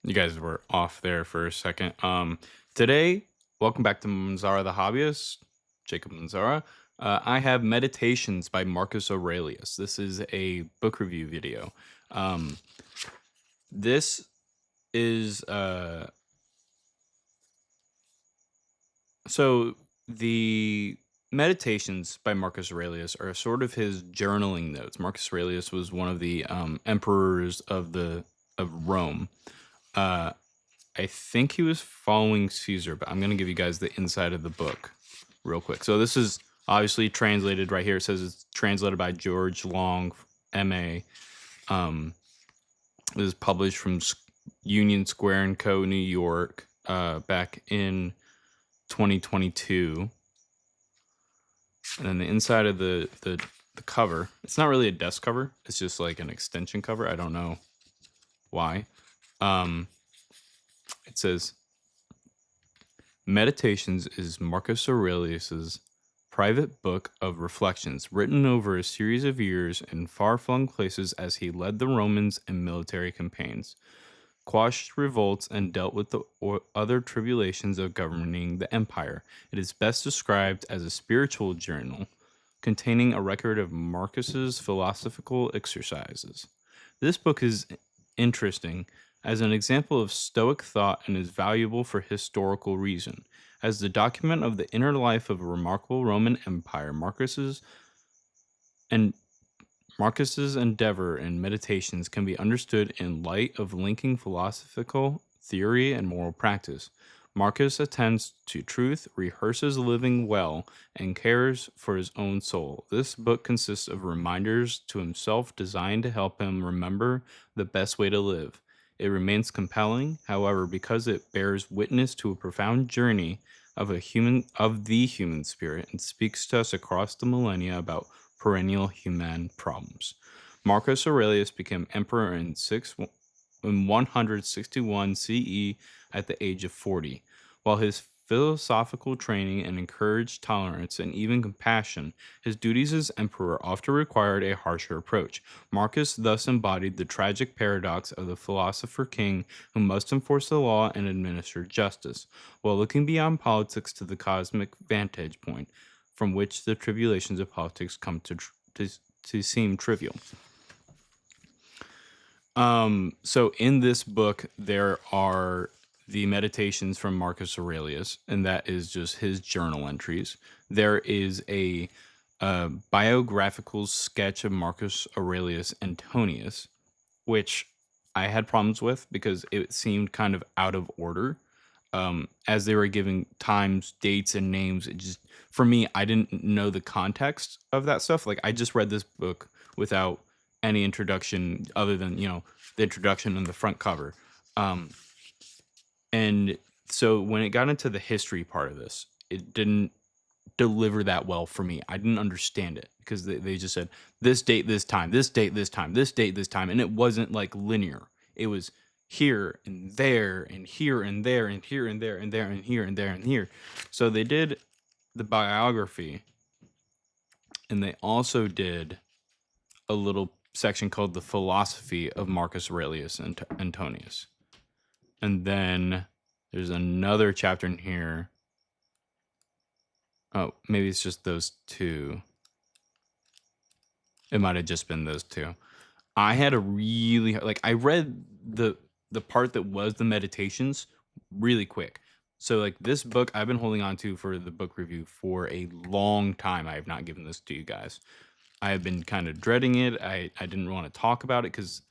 You guys were off there for a second. Today, welcome back to Manzarra the Hobbyist, Jacob Manzarra. I have Meditations by Marcus Aurelius. This is a book review video. Um, this is so the Meditations by Marcus Aurelius are sort of his journaling notes. Marcus Aurelius was one of the emperors of Rome. Uh, I think he was following Caesar, but I'm going to give you guys the inside of the book real quick. So this is obviously translated right here. It says it's translated by George Long M.A. It was published from Union Square and Co. New York back in 2022. And then the inside of the cover, it's not really a desk cover. It's just like an extension cover. I don't know why. It says, Meditations is Marcus Aurelius's private book of reflections written over a series of years in far-flung places as he led the Romans in military campaigns, quashed revolts, and dealt with the other tribulations of governing the empire. It is best described as a spiritual journal containing a record of Marcus's philosophical exercises. This book is interesting as an example of Stoic thought and is valuable for historical reason. As the document of the inner life of a remarkable Roman Empire, and Marcus's endeavor and meditations can be understood in light of linking philosophical theory and moral practice. Marcus attends to truth, rehearses living well, and cares for his own soul. This book consists of reminders to himself designed to help him remember the best way to live. It remains compelling, however, because it bears witness to a profound journey of the human spirit and speaks to us across the millennia about perennial human problems. Marcus Aurelius became emperor in 161 CE at the age of 40. While his philosophical training and encouraged tolerance and even compassion, his duties as emperor often required a harsher approach. Marcus thus embodied the tragic paradox of the philosopher king who must enforce the law and administer justice, while looking beyond politics to the cosmic vantage point from which the tribulations of politics come to seem trivial. So in this book, there are the meditations from Marcus Aurelius, and that is just his journal entries. There is a biographical sketch of Marcus Aurelius Antonius, which I had problems with because it seemed kind of out of order. As they were giving times, dates, and names, it just, for me, I didn't know the context of that stuff. Like, I just read this book without any introduction other than, the introduction and the front cover. And so when it got into the history part of this, it didn't deliver that well for me. I didn't understand it because they just said this date, this time, this date, this time, this date, this time. And it wasn't like linear. It was here and there and here and there and here and there and there and here and there and here. So they did the biography, and they also did a little section called the philosophy of Marcus Aurelius and Antonius. And then there's another chapter in here. Oh, maybe it's just those two. It might have just been those two. I had a really, like, I read the part that was the meditations really quick. So like this book I've been holding on to for the book review for a long time. I have not given this to you guys. I have been kind of dreading it. I didn't want to talk about it because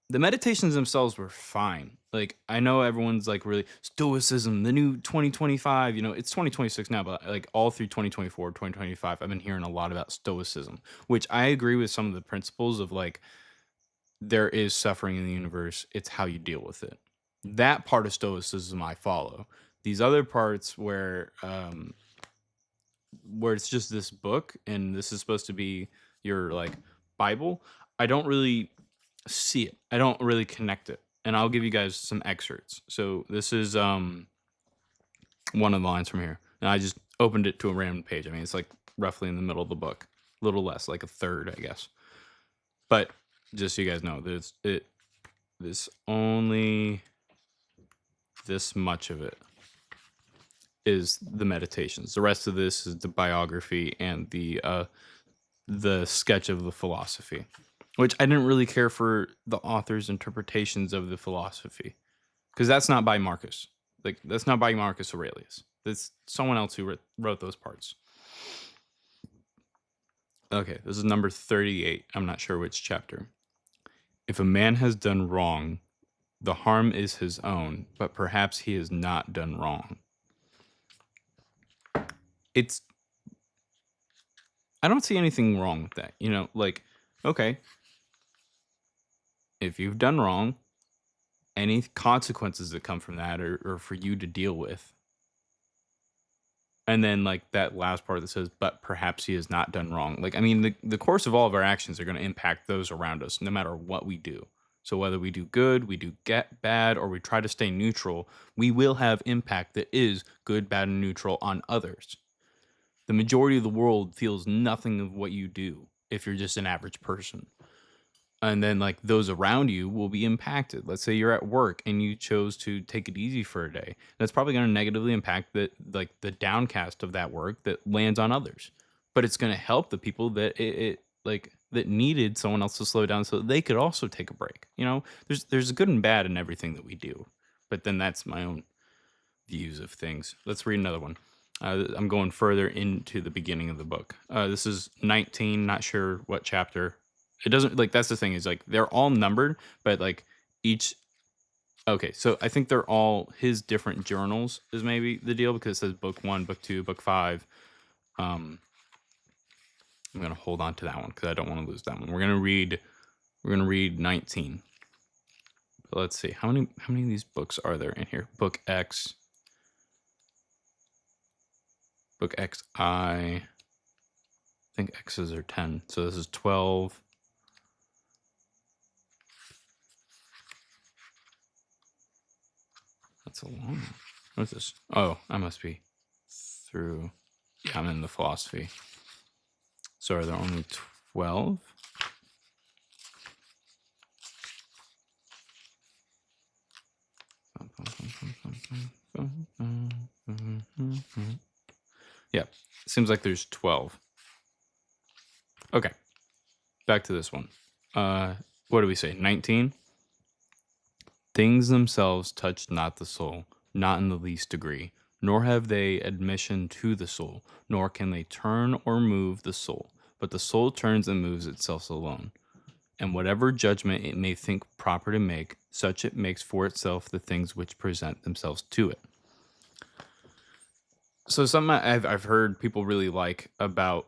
the meditations themselves were fine. Like, I know everyone's like really stoicism, the new 2025, it's 2026 now, but like all through 2024, 2025, I've been hearing a lot about stoicism, which I agree with some of the principles of like, there is suffering in the universe. It's how you deal with it. That part of stoicism I follow. These other parts where it's just this book and this is supposed to be your like Bible, I don't really see it. I don't really connect it. And I'll give you guys some excerpts. So this is one of the lines from here. And I just opened it to a random page. I mean, it's like roughly in the middle of the book. A little less, like a third, I guess. But just so you guys know, this much of it is the meditations. The rest of this is the biography and the sketch of the philosophy, which I didn't really care for the author's interpretations of the philosophy, because that's not by Marcus. Like, that's not by Marcus Aurelius. That's someone else who wrote those parts. Okay, this is number 38. I'm not sure which chapter. If a man has done wrong, the harm is his own, but perhaps he has not done wrong. It's I don't see anything wrong with that. Like, okay, if you've done wrong, any consequences that come from that are for you to deal with. And then, like, that last part that says, but perhaps he has not done wrong. Like, I mean, the course of all of our actions are going to impact those around us, no matter what we do. So whether we do good, we do get bad, or we try to stay neutral, we will have impact that is good, bad, and neutral on others. The majority of the world feels nothing of what you do if you're just an average person. And then, like, those around you will be impacted. Let's say you're at work and you chose to take it easy for a day. That's probably going to negatively impact the downcast of that work that lands on others. But it's going to help the people that that needed someone else to slow down so that they could also take a break. There's good and bad in everything that we do. But then that's my own views of things. Let's read another one. I'm going further into the beginning of the book. This is 19, not sure what chapter. It doesn't, like, that's the thing, is like they're all numbered, but like each. Okay, so I think they're all his different journals is maybe the deal, because it says book 1, book 2, book 5. I'm gonna hold on to that one because I don't want to lose that one. We're gonna read 19. But let's see, how many of these books are there in here? Book X. Book X, I think X's are 10. So this is 12. That's a long one. What is this? Oh, I must be through. Yeah, I'm in the philosophy. So are there only 12? Yeah, seems like there's 12. Okay, back to this one. What do we say? 19? Things themselves touch not the soul, not in the least degree, nor have they admission to the soul, nor can they turn or move the soul, but the soul turns and moves itself alone. And whatever judgment it may think proper to make, such it makes for itself the things which present themselves to it. So something I've heard people really like about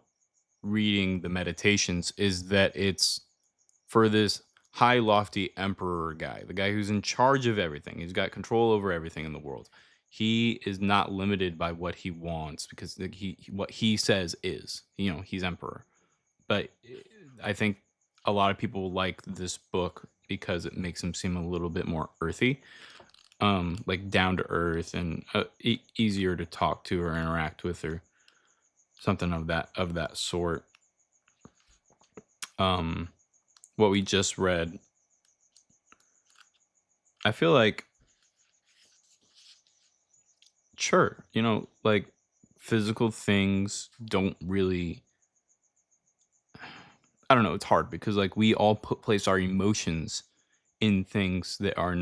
reading the meditations is that it's for this high lofty emperor guy, the guy who's in charge of everything. He's got control over everything in the world. He is not limited by what he wants, because like, what he says is, he's emperor. But I think a lot of people like this book because it makes him seem a little bit more earthy, like down to earth, and easier to talk to or interact with, or something of that sort. What we just read, I feel like, sure, like, physical things don't really, I don't know, it's hard because, like, we all place our emotions in things that are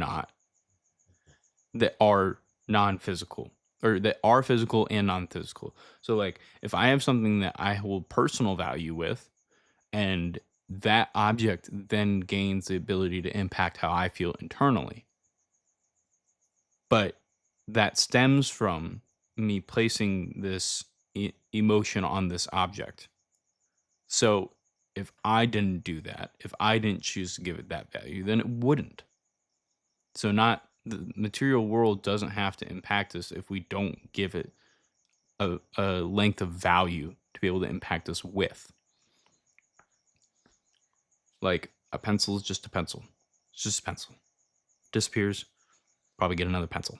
non-physical, or that are physical and non-physical. So, like, if I have something that I hold personal value with, and that object then gains the ability to impact how I feel internally, but that stems from me placing this emotion on this object. So if I didn't do that, if I didn't choose to give it that value, then it wouldn't. So not the material world doesn't have to impact us if we don't give it a length of value to be able to impact us with. Like, a pencil is just a pencil. It's just a pencil. Disappears, probably get another pencil.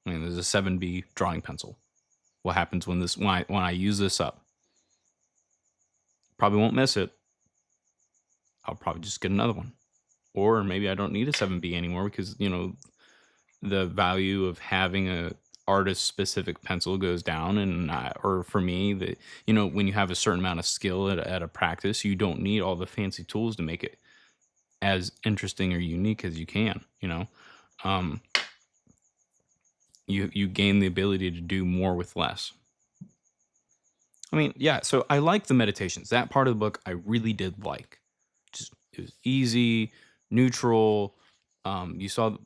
I mean, there's a 7B drawing pencil. What happens when I use this up? Probably won't miss it. I'll probably just get another one. or maybe I don't need a 7B anymore because, the value of having a artist specific pencil goes down. And or for me, that, when you have a certain amount of skill at a practice, you don't need all the fancy tools to make it as interesting or unique as you can. um you gain the ability to do more with less. I mean, yeah, so I like the meditations. That part of the book I really did like. Just it was easy, neutral. You saw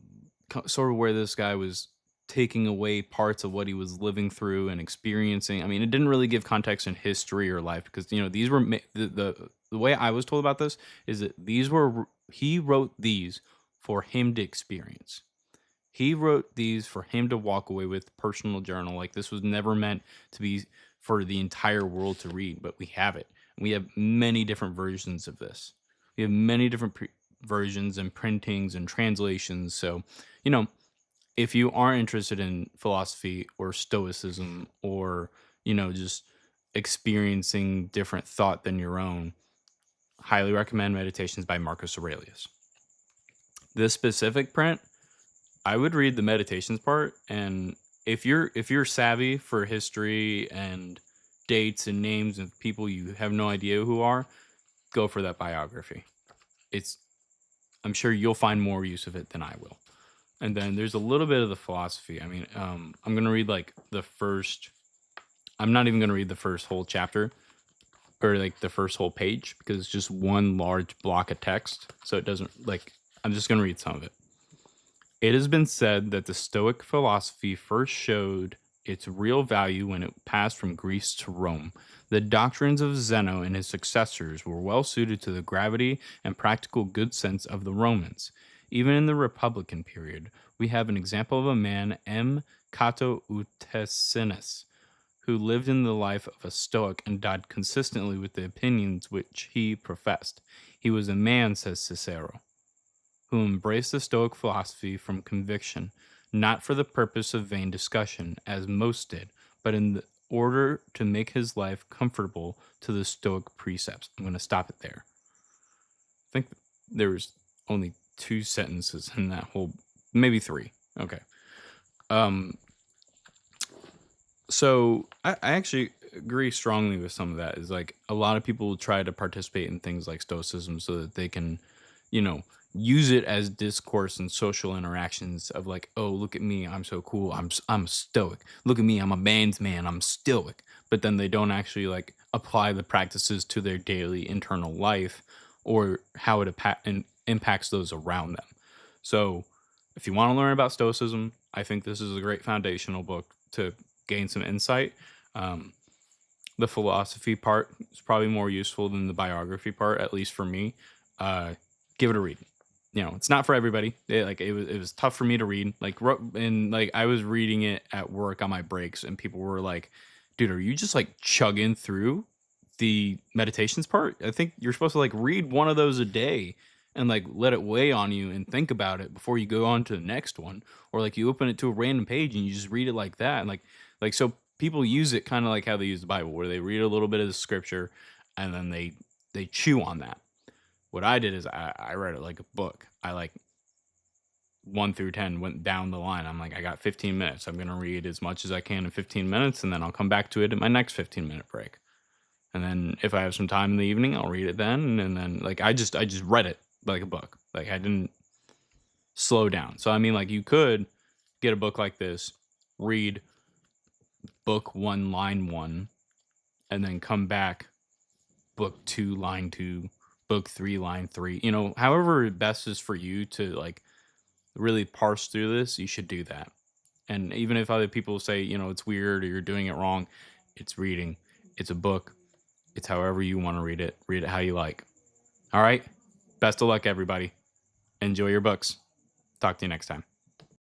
sort of where this guy was taking away parts of what he was living through and experiencing. I mean, it didn't really give context in history or life because these were the way I was told about this is that these were he wrote these for him to experience. He wrote these for him to walk away with personal journal. Like this was never meant to be for the entire world to read, but we have it. We have many different versions of this. We have many different versions and printings and translations. So, you know, if you are interested in philosophy or stoicism or, just experiencing different thought than your own, highly recommend Meditations by Marcus Aurelius. This specific print, I would read the meditations part, and if you're savvy for history and dates and names of people you have no idea who are, go for that biography. It's I'm sure you'll find more use of it than I will. And then there's a little bit of the philosophy. I mean, I'm gonna read like the first. I'm not even gonna read the first whole chapter or like the first whole page because it's just one large block of text. So it doesn't like. I'm just gonna read some of it. It has been said that the Stoic philosophy first showed its real value when it passed from Greece to Rome. The doctrines of Zeno and his successors were well suited to the gravity and practical good sense of the Romans. Even in the Republican period, we have an example of a man, M. Cato Utesinus, who lived in the life of a Stoic and died consistently with the opinions which he professed. He was a man, says Cicero, who embraced the Stoic philosophy from conviction, not for the purpose of vain discussion, as most did, but in order to make his life comfortable to the Stoic precepts. I'm going to stop it there. I think there was only 2 sentences in that whole, maybe 3. Okay. Um, so I actually agree strongly with some of that. Is like a lot of people try to participate in things like stoicism so that they can, you know, use it as discourse and social interactions of like, oh, look at me, I'm so cool, I'm stoic. Look at me, I'm a man's man, I'm stoic. But then they don't actually like apply the practices to their daily internal life or how it impacts those around them. So if you want to learn about stoicism, I think this is a great foundational book to gain some insight. Um, the philosophy part is probably more useful than the biography part, at least for me. Give it a read. It's not for everybody. It was tough for me to read. And like I was reading it at work on my breaks, and people were like, "Dude, are you just like chugging through the meditations part? I think you're supposed to like read one of those a day." And like let it weigh on you and think about it before you go on to the next one, or like you open it to a random page and you just read it like that, and like so people use it kind of like how they use the Bible, where they read a little bit of the scripture and then they chew on that. What I did is I read it like a book. I like 1 through 10 went down the line. I'm like, I got 15 minutes. I'm gonna read as much as I can in 15 minutes, and then I'll come back to it at my next 15-minute break. And then if I have some time in the evening, I'll read it then. And then like I just read it like a book. Like I didn't slow down. So I mean, like you could get a book like this, read book 1, line 1, and then come back book 2, line 2, book 3, line 3. However best is for you to like really parse through this, you should do that. And even if other people say, it's weird or you're doing it wrong, it's reading. It's a book. It's however you want to read it. Read it how you like. All right. Best of luck, everybody. Enjoy your books. Talk to you next time.